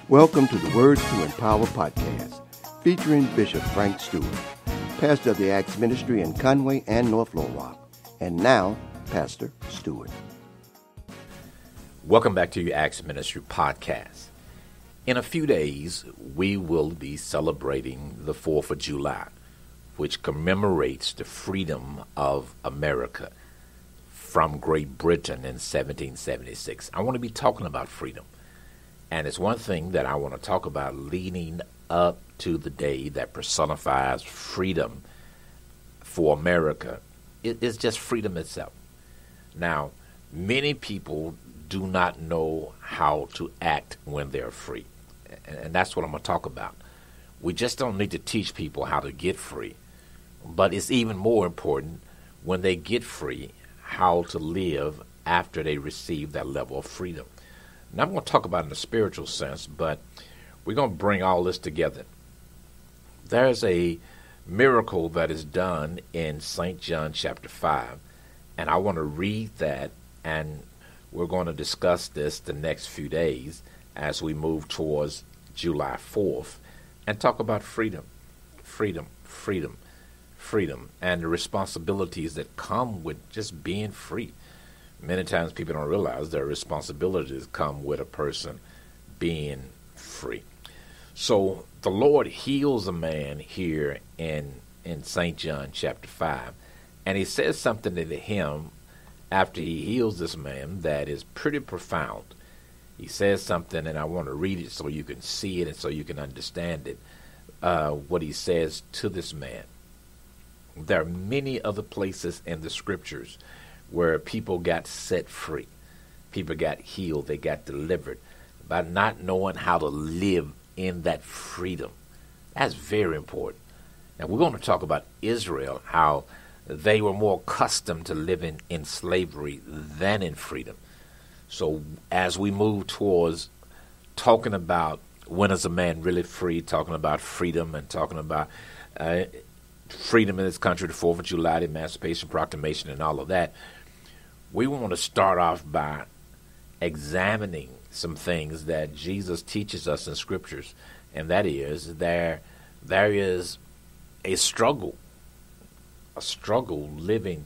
Welcome to the Words to Empower podcast, featuring Bishop Frank Stewart, pastor of the Acts Ministry in Conway and North Little Rock. And now, Pastor Stewart. Welcome back to your Acts Ministry podcast. In a few days, we will be celebrating the 4th of July, which commemorates the freedom of America from Great Britain in 1776. I want to be talking about freedom. And it's one thing that I want to talk about leading up to the day that personifies freedom for America. It's just freedom itself. Now, many people do not know how to act when they're free. And that's what I'm going to talk about. We just don't need to teach people how to get free. But it's even more important when they get free, how to live after they receive that level of freedom. Now, I'm going to talk about it in a spiritual sense, but we're going to bring all this together. There's a miracle that is done in St. John chapter 5, and I want to read that, and we're going to discuss this the next few days as we move towards July 4th and talk about freedom, and the responsibilities that come with just being free. Many times people don't realize their responsibilities come with a person being free. So the Lord heals a man here in St. John chapter 5, and he says something to him after he heals this man that is pretty profound. He says something, and I want to read it so you can see it and so you can understand it, what he says to this man. There are many other places in the scriptures where people got set free. People got healed. They got delivered by not knowing how to live in that freedom. That's very important. Now, we're going to talk about Israel, how they were more accustomed to living in slavery than in freedom. So as we move towards talking about when is a man really free, talking about freedom and talking about freedom in this country, the 4th of July, the Emancipation Proclamation and all of that, we want to start off by examining some things that Jesus teaches us in scriptures, and that is there is a struggle living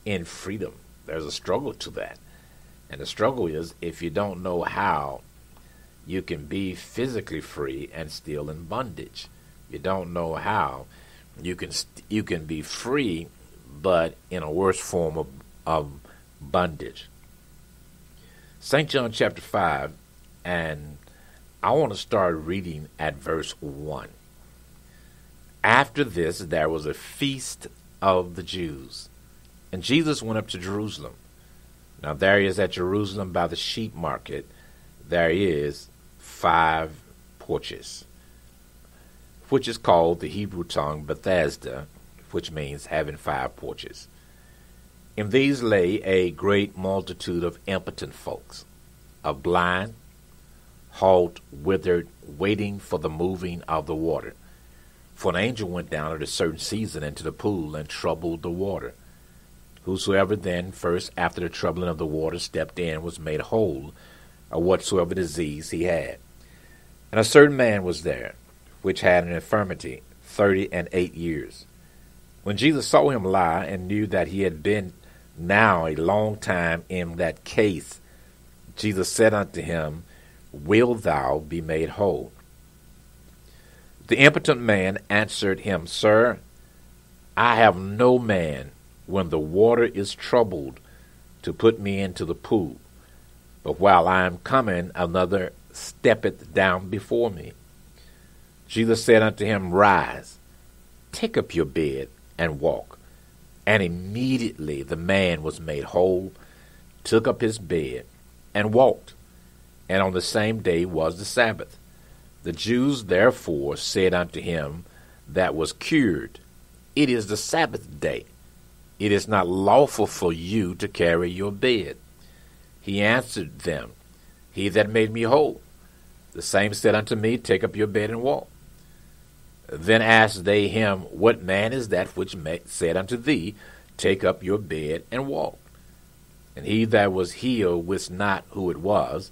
in freedom. There's a struggle to that. And the struggle is if you don't know how you can be physically free and still in bondage. You don't know how you can be free but in a worse form of bondage. St. John chapter 5, and I want to start reading at verse 1. After this, there was a feast of the Jews, and Jesus went up to Jerusalem. Now there is at Jerusalem by the sheep market, there is 5 porches, which is called the Hebrew tongue Bethesda, which means having 5 porches. In these lay a great multitude of impotent folks, of blind, halt, withered, waiting for the moving of the water. For an angel went down at a certain season into the pool and troubled the water. Whosoever then first after the troubling of the water stepped in was made whole of whatsoever disease he had. And a certain man was there, which had an infirmity 38 years. When Jesus saw him lie and knew that he had been now a long time in that case, Jesus said unto him, Wilt thou be made whole? The impotent man answered him, Sir, I have no man when the water is troubled to put me into the pool. But while I am coming, another steppeth down before me. Jesus said unto him, Rise, take up your bed, and walk. And immediately the man was made whole, took up his bed, and walked. And on the same day was the Sabbath. The Jews therefore said unto him that was cured, It is the Sabbath day. It is not lawful for you to carry your bed. He answered them, He that made me whole. The same said unto me, Take up your bed and walk. Then asked they him, What man is that which said unto thee, Take up your bed and walk? And he that was healed wist not who it was,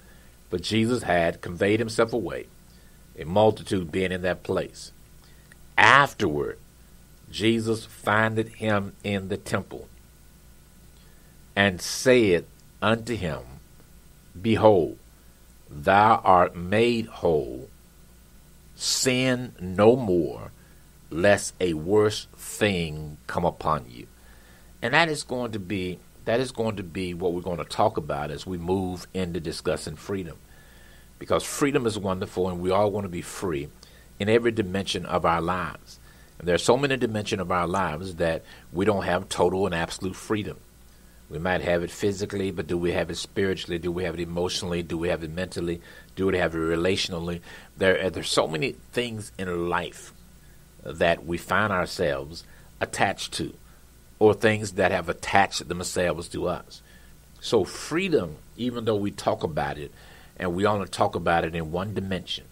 but Jesus had conveyed himself away, a multitude being in that place. Afterward, Jesus findeth him in the temple, and said unto him, Behold, thou art made whole. Sin no more, lest a worse thing come upon you. And that is going to be what we're going to talk about as we move into discussing freedom. Because freedom is wonderful, and we all want to be free in every dimension of our lives. And there are so many dimensions of our lives that we don't have total and absolute freedom. We might have it physically, but do we have it spiritually? Do we have it emotionally? Do we have it mentally? Do we have it relationally? There's so many things in life that we find ourselves attached to, or things that have attached themselves to us. So freedom, even though we talk about it, and we only talk about it in one dimension,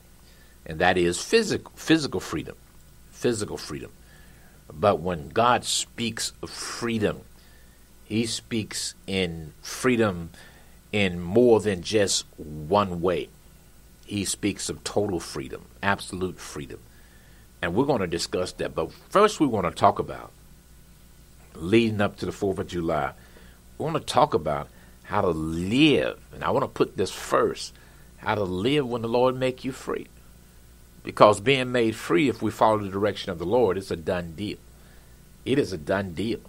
and that is physical freedom. Physical freedom. But when God speaks of freedom, he speaks in freedom in more than just one way. He speaks of total freedom, absolute freedom. And we're going to discuss that. But first we want to talk about, leading up to the 4th of July, we want to talk about how to live. And I want to put this first, how to live when the Lord make you free. Because being made free, if we follow the direction of the Lord, it's a done deal. It is a done deal.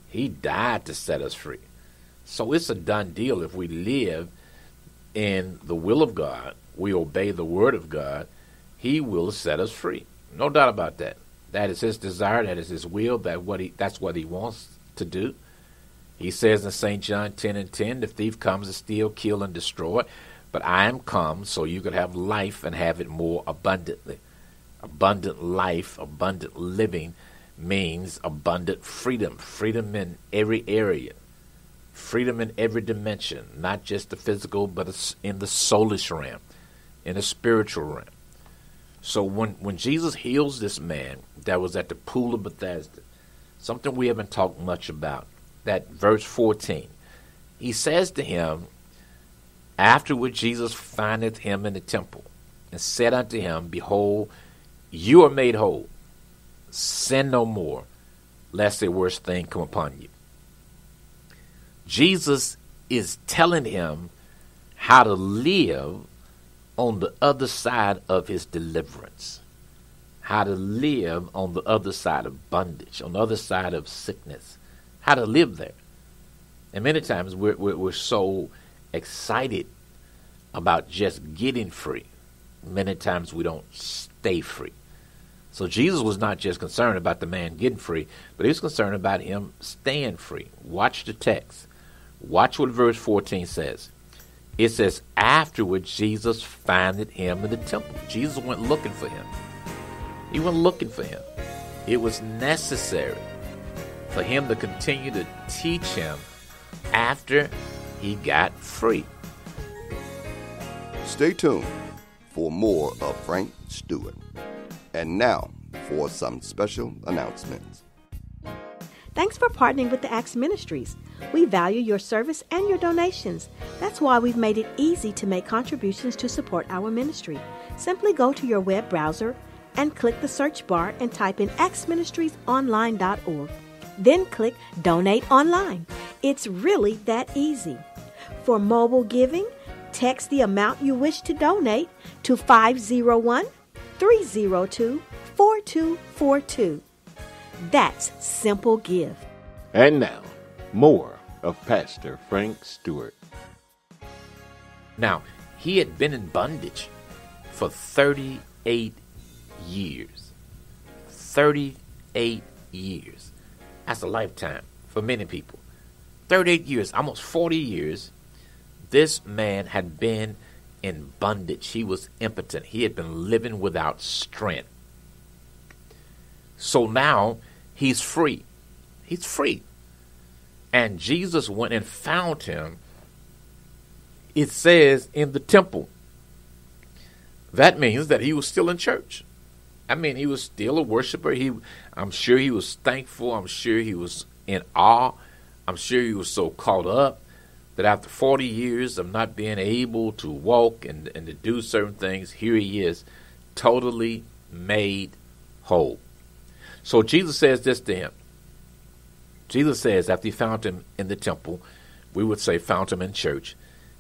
He died to set us free. So it's a done deal. If we live in the will of God, we obey the word of God, he will set us free. No doubt about that. That is his desire. That is his will. That's what he wants to do. He says in St. John 10:10, the thief comes to steal, kill, and destroy. But I am come so you could have life and have it more abundantly. Abundant life, abundant living means abundant freedom. Freedom in every area. Freedom in every dimension. Not just the physical, but in the soulish realm. In the spiritual realm. So when Jesus heals this man that was at the pool of Bethesda, something we haven't talked much about, that verse 14, he says to him, afterward Jesus findeth him in the temple, and said unto him, Behold, you are made whole. Sin no more, lest a worse thing come upon you. Jesus is telling him how to live on the other side of his deliverance, how to live on the other side of bondage, on the other side of sickness, how to live there. And many times we're so excited about just getting free. Many times we don't stay free. So Jesus was not just concerned about the man getting free, but he was concerned about him staying free. Watch the text. Watch what verse 14 says. It says, afterward Jesus findeth him in the temple. Jesus went looking for him. He went looking for him. It was necessary for him to continue to teach him after he got free. Stay tuned for more of Frank Stewart. And now for some special announcements. Thanks for partnering with the Acts Ministries. We value your service and your donations. That's why we've made it easy to make contributions to support our ministry. Simply go to your web browser and click the search bar and type in actsministriesonline.org. Then click Donate Online. It's really that easy. For mobile giving, text the amount you wish to donate to 501-302-4242. That's Simple Give. And now, more of Pastor Frank Stewart. Now, he had been in bondage for 38 years. 38 years. That's a lifetime for many people. 38 years, almost 40 years, this man had been in bondage. He was impotent. He had been living without strength. So now he's free. He's free. And Jesus went and found him, it says, in the temple. That means that he was still in church. I mean, he was still a worshiper. I'm sure he was thankful. I'm sure he was in awe. I'm sure he was so caught up that after 40 years of not being able to walk and to do certain things, here he is totally made whole. So Jesus says this to him. Jesus says, after he found him in the temple, we would say found him in church,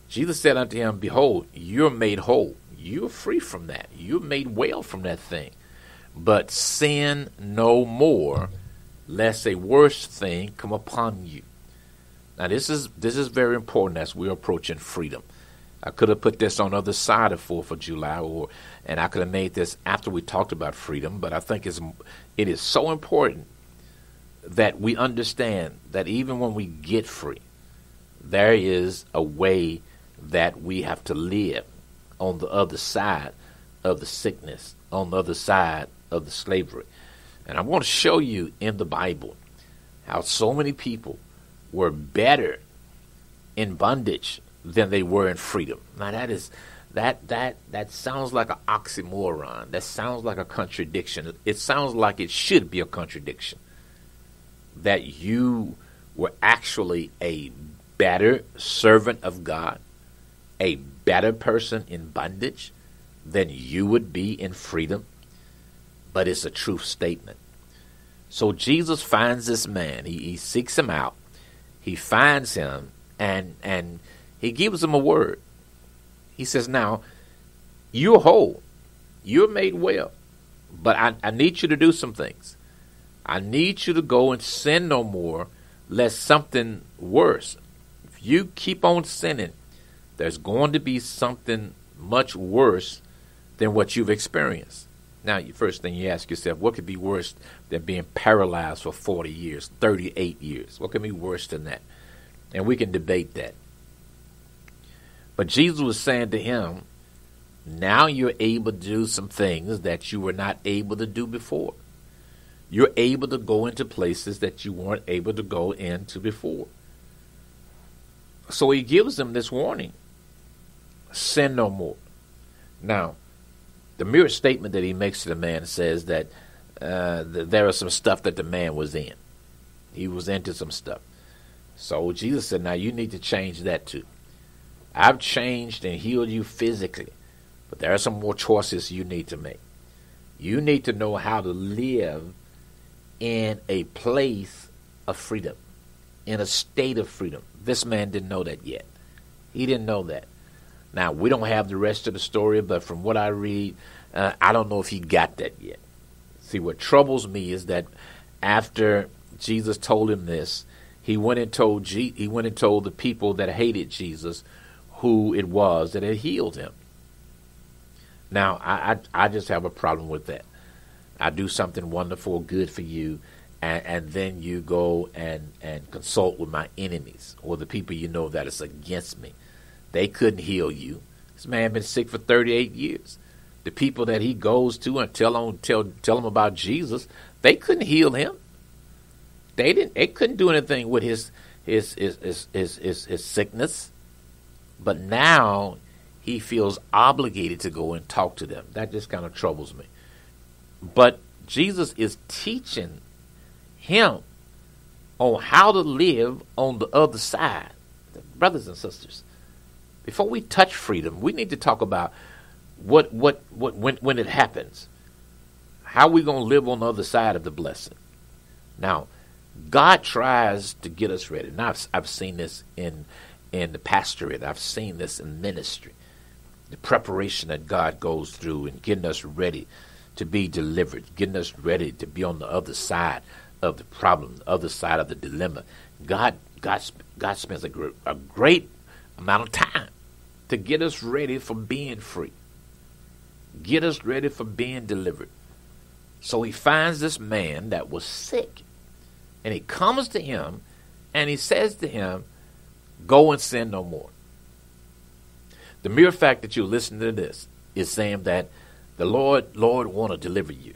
Jesus said unto him, behold, you're made whole. You're free from that. You're made well from that thing. But sin no more, lest a worse thing come upon you. Now this is very important as we're approaching freedom. I could have put this on the other side of 4th of July, and I could have made this after we talked about freedom, but I think it is so important that we understand that even when we get free, there is a way that we have to live on the other side of the sickness, on the other side of the slavery. And I want to show you in the Bible how so many people were better in bondage than they were in freedom. Now that sounds like an oxymoron. That sounds like a contradiction. It sounds like it should be a contradiction. That you were actually a better servant of God, a better person in bondage than you would be in freedom. But it's a truth statement. So Jesus finds this man. He seeks him out. He finds him, and he gives him a word. He says, now, you're whole. You're made well. But I need you to do some things. I need you to go and sin no more, lest something worse. If you keep on sinning, there's going to be something much worse than what you've experienced. Now, the first thing you ask yourself, what could be worse than being paralyzed for 40 years, 38 years? What could be worse than that? And we can debate that. But Jesus was saying to him, now you're able to do some things that you were not able to do before. You're able to go into places that you weren't able to go into before. So he gives them this warning. Sin no more. Now, the mere statement that he makes to the man says that there was some stuff that the man was in. He was into some stuff. So Jesus said, now you need to change that too. I've changed and healed you physically, but there are some more choices you need to make. You need to know how to live in a place of freedom, in a state of freedom. This man didn't know that yet. He didn't know that. Now, we don't have the rest of the story, but from what I read, I don't know if he got that yet. See, what troubles me is that after Jesus told him this, he went and told the people that hated Jesus who it was that had healed him. Now, I just have a problem with that. I do something wonderful, good for you, and then you go and consult with my enemies or the people you know that is against me. They couldn't heal you. This man been sick for 38 years. The people that he goes to and tell him about Jesus, they couldn't heal him. They couldn't do anything with his sickness. But now he feels obligated to go and talk to them. That just kind of troubles me. But Jesus is teaching him on how to live on the other side. Brothers and sisters, before we touch freedom, we need to talk about when it happens. How are we going to live on the other side of the blessing? Now, God tries to get us ready. Now, I've seen this in the pastorate. I've seen this in ministry. The preparation that God goes through in getting us ready to be delivered, getting us ready to be on the other side of the problem, the other side of the dilemma. God spends a great amount of time to get us ready for being free, get us ready for being delivered. So he finds this man that was sick, and he comes to him, and he says to him, go and sin no more. The mere fact that you listen to this is saying that the Lord want to deliver you.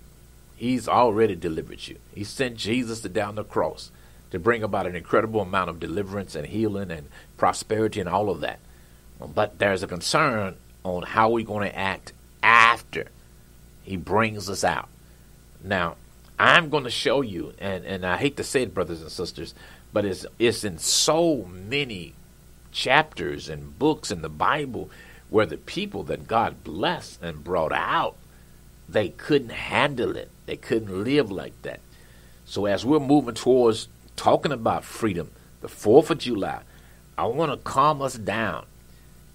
He's already delivered you. He sent Jesus to down the cross to bring about an incredible amount of deliverance and healing and prosperity and all of that. But there's a concern on how we're going to act after he brings us out. Now, I'm going to show you, and I hate to say it, brothers and sisters, but it's in so many chapters and books in the Bible where the people that God blessed and brought out they couldn't handle it. They couldn't live like that. So as we're moving towards talking about freedom, the 4th of July, I want to calm us down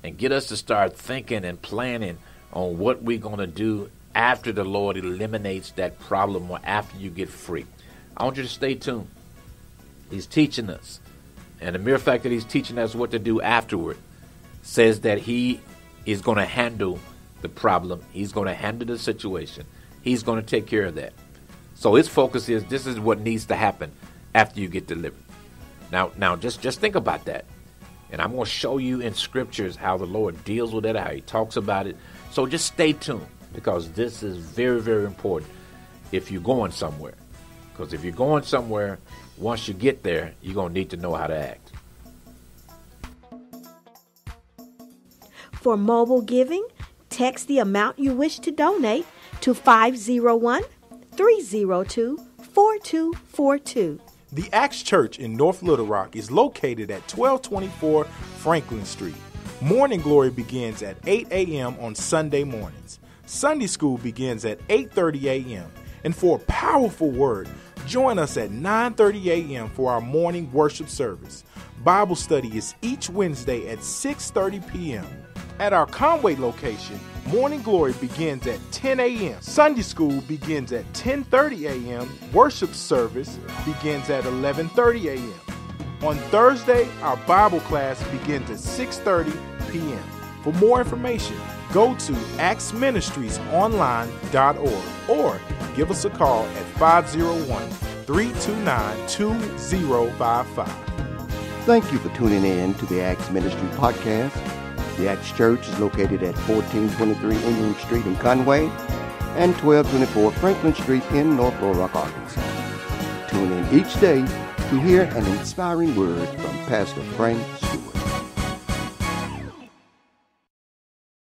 and get us to start thinking and planning on what we're going to do after the Lord eliminates that problem or after you get free. I want you to stay tuned. He's teaching us. And the mere fact that he's teaching us what to do afterward says that he is going to handle the problem. He's going to handle the situation. He's going to take care of that. So his focus is, this is what needs to happen after you get delivered. Now, just think about that. And I'm going to show you in scriptures how the Lord deals with it, how he talks about it. So just stay tuned, because this is very, very important if you're going somewhere. Because if you're going somewhere, once you get there, you're going to need to know how to act. For mobile giving, text the amount you wish to donate to 501-302-4242. The Acts Church in North Little Rock is located at 1224 Franklin Street. Morning Glory begins at 8 a.m. on Sunday mornings. Sunday school begins at 8:30 a.m. And for a powerful word, join us at 9:30 a.m. for our morning worship service. Bible study is each Wednesday at 6:30 p.m. At our Conway location, Morning Glory begins at 10 a.m. Sunday school begins at 10:30 a.m. Worship service begins at 11:30 a.m. On Thursday, our Bible class begins at 6:30 p.m. For more information, go to actsministriesonline.org or give us a call at 501-329-2055. Thank you for tuning in to the Acts Ministry Podcast. The Acts Church is located at 1423 England Street in Conway and 1224 Franklin Street in North Little Rock, Arkansas. Tune in each day to hear an inspiring word from Pastor Frank Stewart.